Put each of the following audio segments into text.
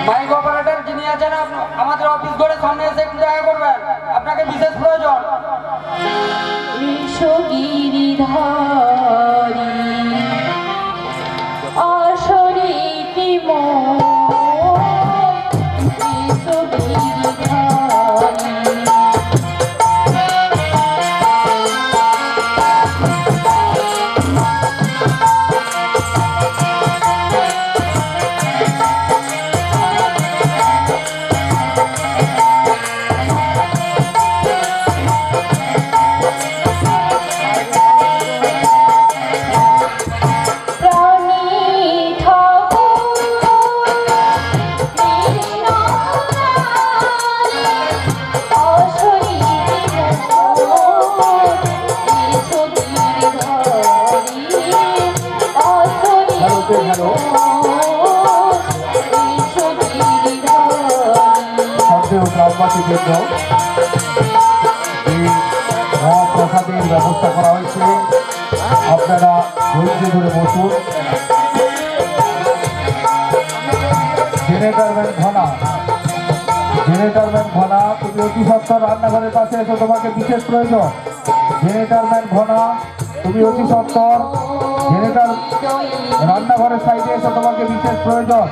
Mic operator যিনি আছেন আমাদের অফিস ঘরের সামনে এসে একটু দেখা করবেন, আপনাকে বিশেষ প্রয়োজন। প্রসাদের ব্যবস্থা করা হয়েছে, আপনারা ধৈর্য ধরে বসুন। জেনারেটরম্যান ঘনা, তুমি অতি সত্তর রান্নাঘরের পাশে এসো, তোমাকে বিশেষ প্রয়োজন। জেনারেটরম্যান ঘনা, তুমি অতি সত্তর জেনারেটর রান্নাঘরের সাইডে এসো, তোমাকে বিশেষ প্রয়োজন।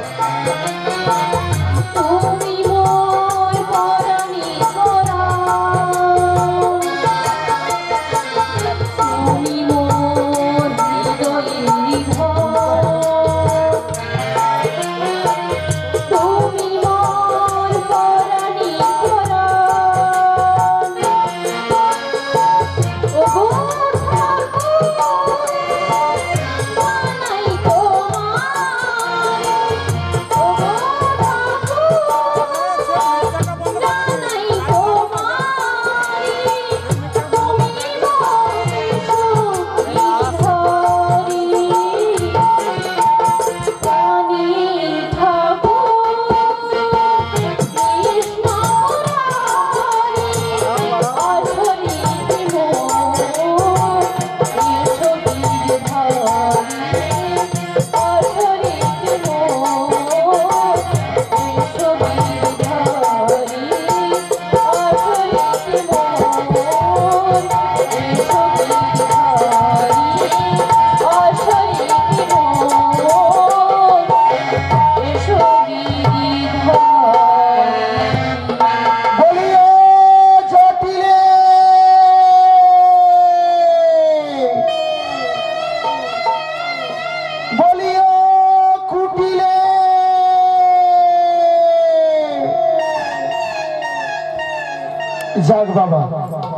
যাক বাবা,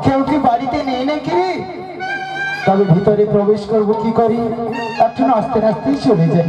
কেউ কি বাড়িতে নেই নাকি? তবে ভিতরে প্রবেশ করবো কি করি, একটু আস্তে আস্তেই চলে যাই।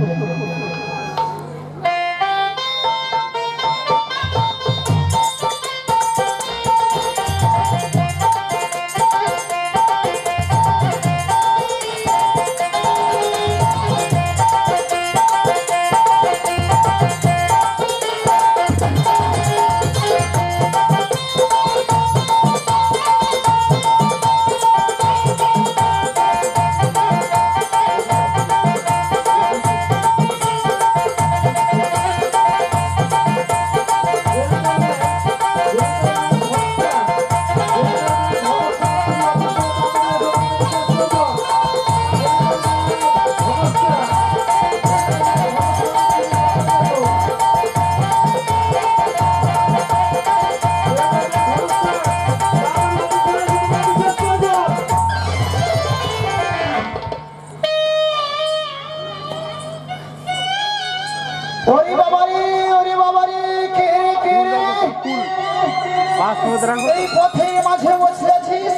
এই পথের মাঝে বসে আছিস,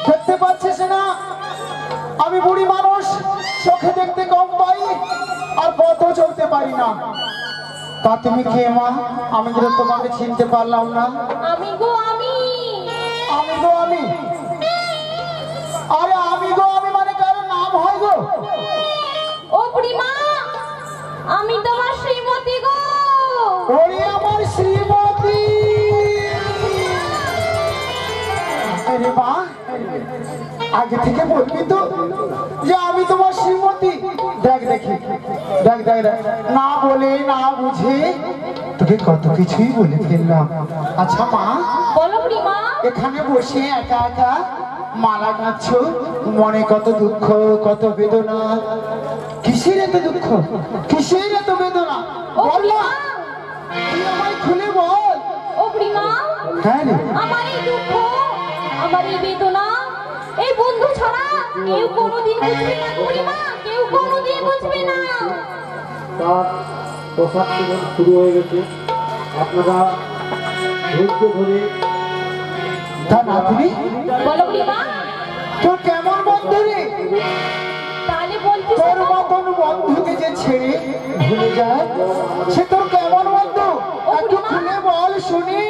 দেখতে পাচ্ছিস না আমি বুড়ি মানুষ, চোখে দেখতে কম পাই আর পথও চলতে পারি না। তা তুমি কে মা? আমি তো তোমাকে চিনতে পারলাম না। আমি গো আমি, আমি গো আমি, আরে আমি গো আমি মানে কারো নাম হয় গো? ও বুড়িমা, আমি তোমার শ্রীমতী গো। ওরে আমার শ্রীমতী, আরে মা আগে থেকে বলবি তো যে আমি তো দেখ দেখ দেখ, না বলে না বুঝে তোকে কত কিছুই বলে ফেললাম। আচ্ছা মা, বলো বুড়িমা। এখানে বসে একা একা মালা গাচ্ছ, মনে কত দুঃখ কত বেদনা। কিসের এত দুঃখ, কিসের এত বেদনা ও বল না, বুড়িমা, তুই আমায় খুলে বল। ও বুড়িমা, হ্যাঁ রে, আমার এই দুঃখ, আমার এই বেদনা, এই বন্ধু ছাড়া কেউ কোনোদিন বুঝবে না বুড়িমা, কেউ কোনোদিন বুঝবে না। তার পোশাক সেবন শুরু হয়ে গেছে। আপনারা ধৈর্য ধরে তা নাতনি বলো বুড়িমা। তোর কেমন বন্ধু রে? তাহলে বলছি তোর শোনো। মতন বন্ধুকে যে ছেড়ে ভুলে যায়, সে তোর কেমন বন্ধু? একটু খুলে বল শুনি।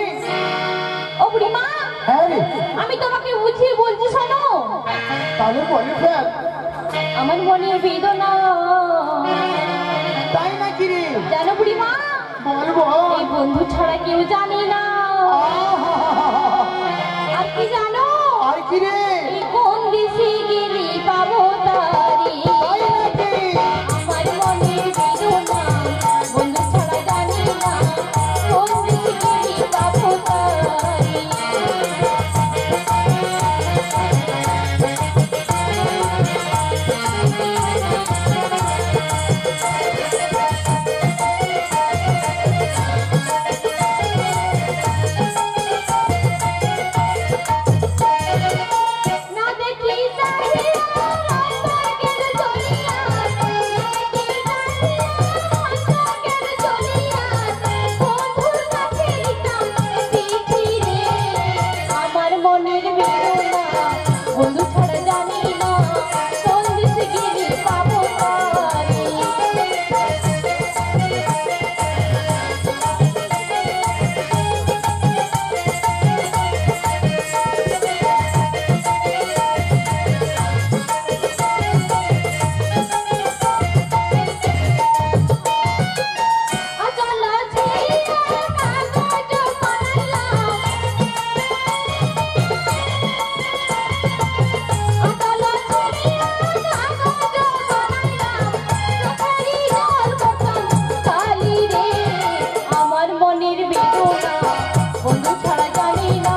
ও বুড়িমা, হ্যাঁ রে, আমি তোমাকে বুঝিয়ে বলছি শোনো। তাহলে বলে ফেল। আমার মনের বেদনা, তাই নাকি রে? জানো বুড়িমা, বল বল। এই বন্ধু ছাড়া কেউ জানে না। আহা! আর কি জানো, আর কি রে? এই কোন দেশে গেলে পাবো তারে। তাই নাকি? আমার মনের বেদনা, বন্ধু ছাড়া জানি না, কোন দেশে গেলে পাবো তারে। না দেখি চাহিয়া রাস্তাঘাটের চলিয়া, না দেখি চাহিয়া রাস্তাঘাটের চলিয়া, বন্ধুর কাছে দিতাম চিঠি রে। আমার মনের বেদনা, বন্ধু ছাড়া জানি না, কোন দেশে গেলে পাবো তারে। আচলা ছিড়িয়া কাগজ বানাইলাম, আচলা ছিড়িয়া কাগজ বানাইলাম, চোখেরই জল পড়তাম কালি রে। আমার মনের বেদনা, বন্ধু ছাড়া জানি না,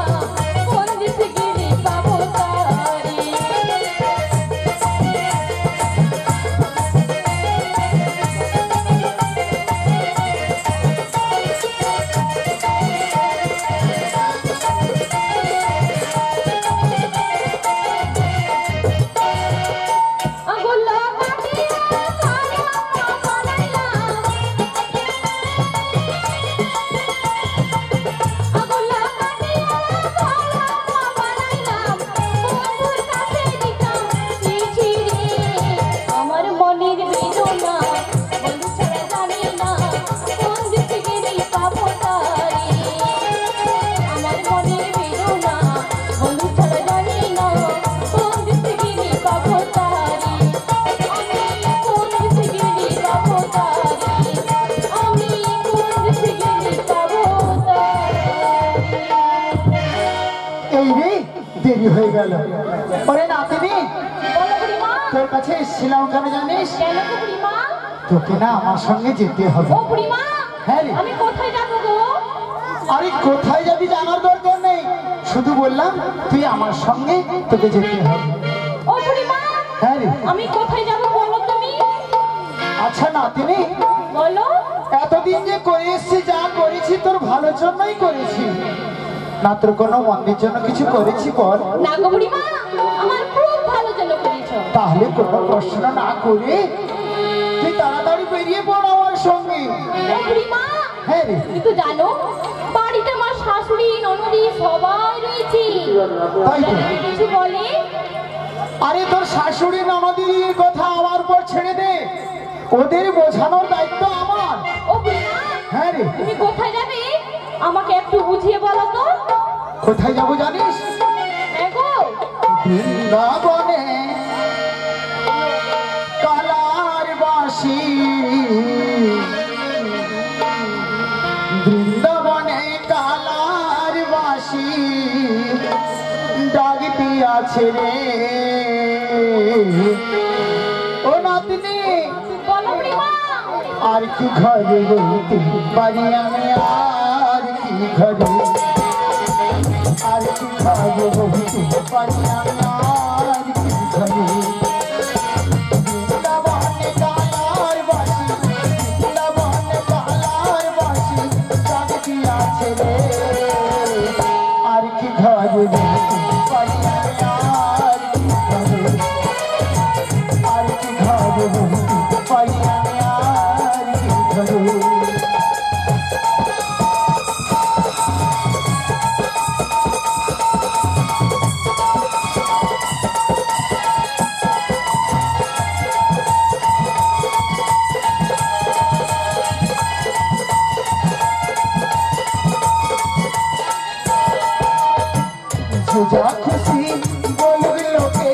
কোন দেশে গেলে পাবো তারে। আগুলা কাটিয়া খাড়া বানাইলাম, আগুলা কাটিয়া খাড়া বানাইলাম, বন্ধুর কাছে দিতাম চিঠি রে। আমার মনের বেদনা, বন্ধু ছাড়া জানি না, কোন দেশে গেলে পাবো তারে। আমার মনের বেদনা, বন্ধু ছাড়া জানি না, কোন দেশে গেলে পাবো তারে। আমি কোন দেশে গেলে পাবো তারে, আমি কোন দেশে গেলে পাবো তারে। এই রে, দেরি হয়ে গেল। ওরে নাতনি, বলো বুড়িমা। তোর কাছে এসেছিলাম কেন জানিস? কেন গো বুড়িমা? তোকে না আমার সঙ্গে যেতে হবে। ও বুড়িমা, হ্যাঁ রে। আমি কোথায় যাবো গো? আরে কোথায় যাবি জানার দরকার নেই, শুধু বললাম তুই আমার সঙ্গে, তোকে যেতে হবে। ও বুড়িমা, হ্যাঁ রে। আমি কোথায় যাবো বলো তুমি? আচ্ছা নাতনি, বলো। এতদিন যে করে এসছি, যা করেছি তোর ভালোর জন্যই করেছি, না তোর কোনো মন্দির জন্য কিছু করেছি বল? না গো বুড়িমা, আমার খুব ভালো জন্য করেছো। তাহলে কোনো প্রশ্ন না করে তুই তাড়াতাড়ি বেরিয়ে পড় আমার সঙ্গে। ও বুড়িমা, হ্যাঁ রে। তুমি তো জানো বাড়িতে আমার শাশুড়ি ননদি সবাই রয়েছে, তাই তো। যদি কিছু বলে। আরে তোর শাশুড়ি ননদির কথা আমার উপর ছেড়ে দে, ওদের বোঝানোর দায়িত্ব আমার। ও বুড়িমা, হ্যাঁ রে। তুমি কোথায় যাবে আমাকে একটু বুঝিয়ে বলো তো। কোথায় যাবো জানিস? হ্যাঁ গো। বৃন্দাবনে কালার বাসি, বৃন্দাবনে কালার বাসি ডাক দিয়াছে রে। ও নাতনি, বলো বুড়িমা। আর কি ঘরে রইতে পারি আমি আর কি ঘরে আর কি ঘরে রইতে পারি আমি আর কি ঘরে বৃন্দাবনে কালার বাসি বৃন্দাবনে কালার বাসি জাগতি আছে রে আর কি ঘরে রইতে পারি আমি আর কি ঘরে আর কি ঘরে রইতে পারি আমি আর কি ঘরে যা খুশি বলবি লোকে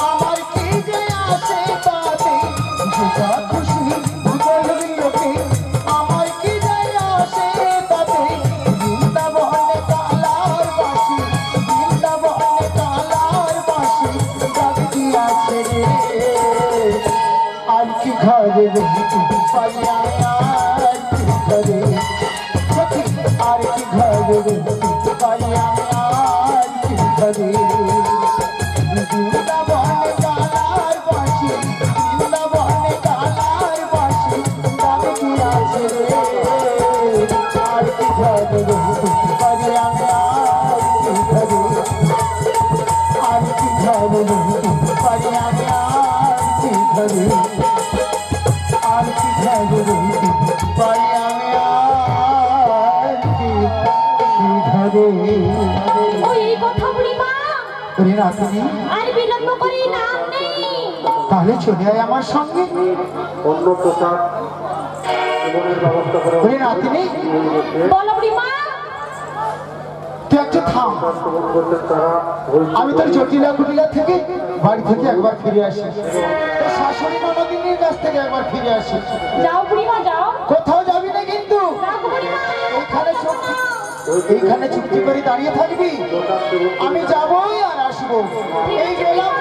আমার কি যে আসে তাতে যা খুশি বলবি লোকে আমার কি যে আসে তাতে বৃন্দাবনে কালার বাসি বৃন্দাবনে কালার বাসি জাগতি আছে রে আর কি ঘরে রইতে পারি আমি আর কি ঘরে আর কি ঘরে রইতে পারি আমি আর কি ঘরে বৃন্দাবনে কালার বাসি বৃন্দাবনে কালার বাসি জাগতি আছে রে আর কি ঘরে রইতে পারি আমি আর কি ঘরে আর কি ঘরে রইতে পারি আমি আর কি ঘরে আর কি ঘরে রইতে পারি আমি আর কি ঘরে ওই কথা বলি মা ওরে নাতনি আর বিলম্ব করি নাম নেই তাহলে চলে আয় আমার সঙ্গে অন্য পোশাক জীবনের ব্যবস্থা করে ওরে নাতনি বলো বুড়ি মা তুই একটু থাম শ্রবণ করতেন তারা আমি তোর জটিলা কুটিলা থেকে বাড়ি থেকে একবার ফিরে আসি তোর শাশুড়ি ননদিনীর কাছ থেকে একবার ফিরে আসি যাও বুড়ি মা যাও কোথাও যাবি না কিন্তু যাও বুড়ি মা এইখানে চুক্তি করে দাঁড়িয়ে থাকবি আমি যাবই আর আসবো এই গেলাম